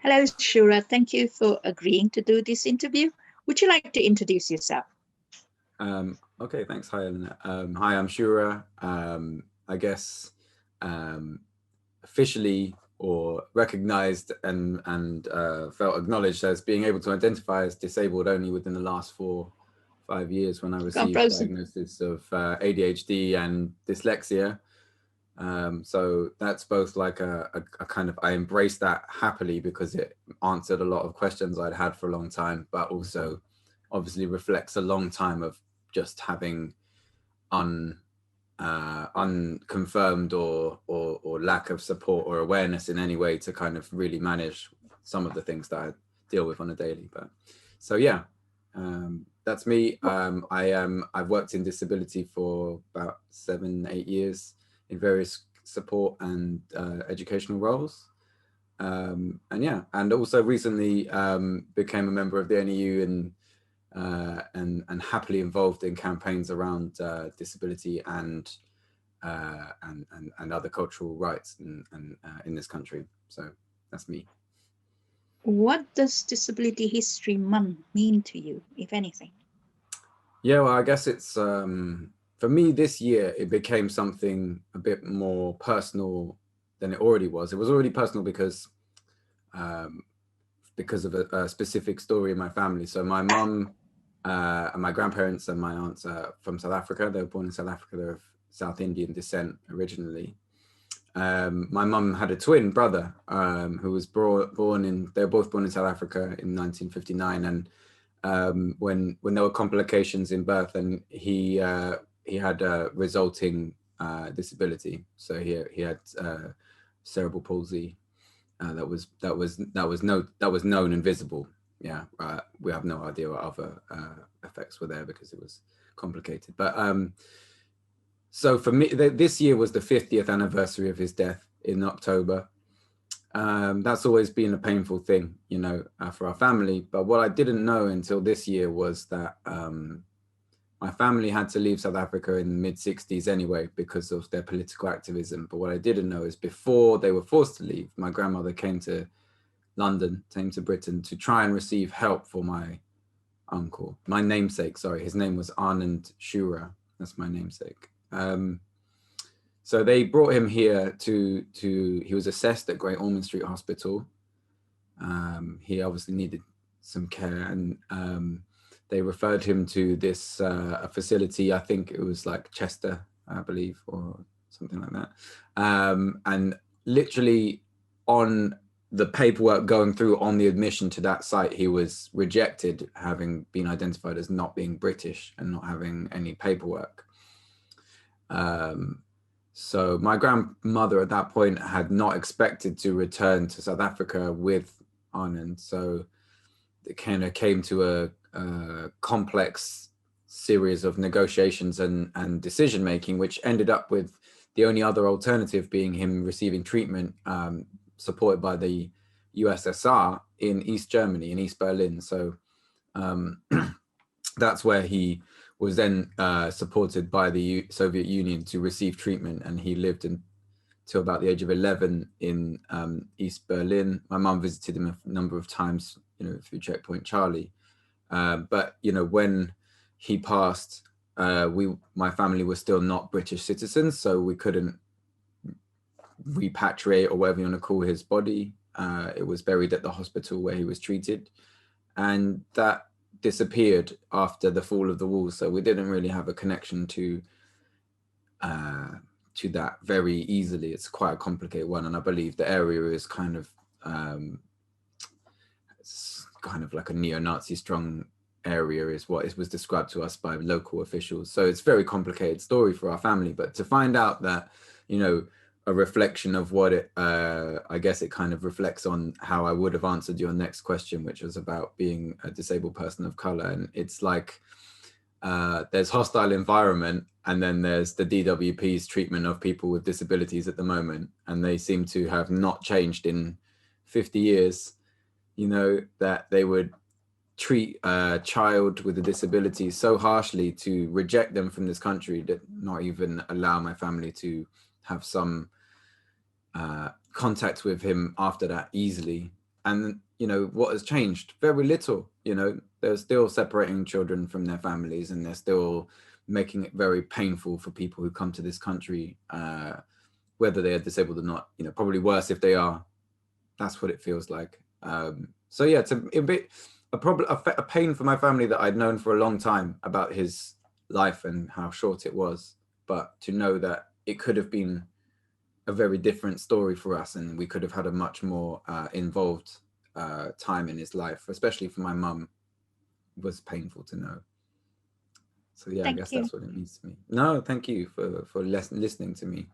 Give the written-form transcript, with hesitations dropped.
Hello, Shura. Thank you for agreeing to do this interview. Would you like to introduce yourself? Okay, thanks. Hi, Eleanor. Hi, I'm Shura. I guess officially or recognized and felt acknowledged as being able to identify as disabled only within the last 5 years when I received diagnosis of ADHD and dyslexia. So that's both like a kind of, I embraced that happily because it answered a lot of questions I'd had for a long time, but also obviously reflects a long time of just having unconfirmed or lack of support or awareness in any way to kind of really manage some of the things that I deal with on a daily. But so yeah, that's me. I've worked in disability for about 7-8 years in various support and educational roles. And yeah, and also recently became a member of the NEU and happily involved in campaigns around disability and other cultural rights in this country. So that's me. What does Disability History Month mean to you, if anything? Yeah, well, I guess it's for me this year, it became something a bit more personal than it already was. It was already personal because of a specific story in my family. So my mum and my grandparents and my aunts are from South Africa. They were born in South Africa. They're of South Indian descent originally. My mum had a twin brother who was born in, they were both born in South Africa in 1959. And when there were complications in birth, and he had a resulting disability. So he had cerebral palsy that was known and visible. Yeah, we have no idea what other effects were there because it was complicated. But so for me, this year was the 50th anniversary of his death in October. That's always been a painful thing, you know, for our family. But what I didn't know until this year was that my family had to leave South Africa in the mid-60s anyway because of their political activism. But what I didn't know is before they were forced to leave, my grandmother came to London, came to Britain to try and receive help for my uncle, my namesake, sorry. His name was Anand Shura. That's my namesake. So they brought him here he was assessed at Great Ormond Street Hospital. He obviously needed some care, and they referred him to this a facility, I think it was like Chester, I believe, or something like that. And literally on the paperwork going through on the admission to that site, he was rejected, having been identified as not being British and not having any paperwork. So my grandmother at that point had not expected to return to South Africa with Anand. So it kind of came to a complex series of negotiations and decision-making, which ended up with the only other alternative being him receiving treatment supported by the USSR in East Germany, in East Berlin. So that's where he was then supported by the Soviet Union to receive treatment, and he lived until about the age of 11 in East Berlin. My mum visited him a number of times, you know, through Checkpoint Charlie. But you know, when he passed, my family was still not British citizens, so we couldn't repatriate, or whatever you want to call his body. It was buried at the hospital where he was treated, and that disappeared after the fall of the wall. So we didn't really have a connection to that very easily. It's quite a complicated one, and I believe the area is kind of like a neo-Nazi strong area, is what it was described to us by local officials. So it's a very complicated story for our family. But to find out that, you know, a reflection of what it, I guess it kind of reflects on how I would have answered your next question, which was about being a disabled person of color. And it's like, there's hostile environment, and then there's the DWP's treatment of people with disabilities at the moment. And they seem to have not changed in 50 years, you know, that they would treat a child with a disability so harshly to reject them from this country, that not even allow my family to have some contact with him after that easily. And, you know, what has changed? Very little. You know, they're still separating children from their families, and they're still making it very painful for people who come to this country, whether they are disabled or not. You know, probably worse if they are. That's what it feels like. So yeah, it's a bit a problem, a pain for my family that I'd known for a long time about his life and how short it was. But to know that it could have been a very different story for us, and we could have had a much more involved time in his life, especially for my mum, was painful to know. So yeah, I Thank guess you. that's what it means to me. No, thank you for listening to me.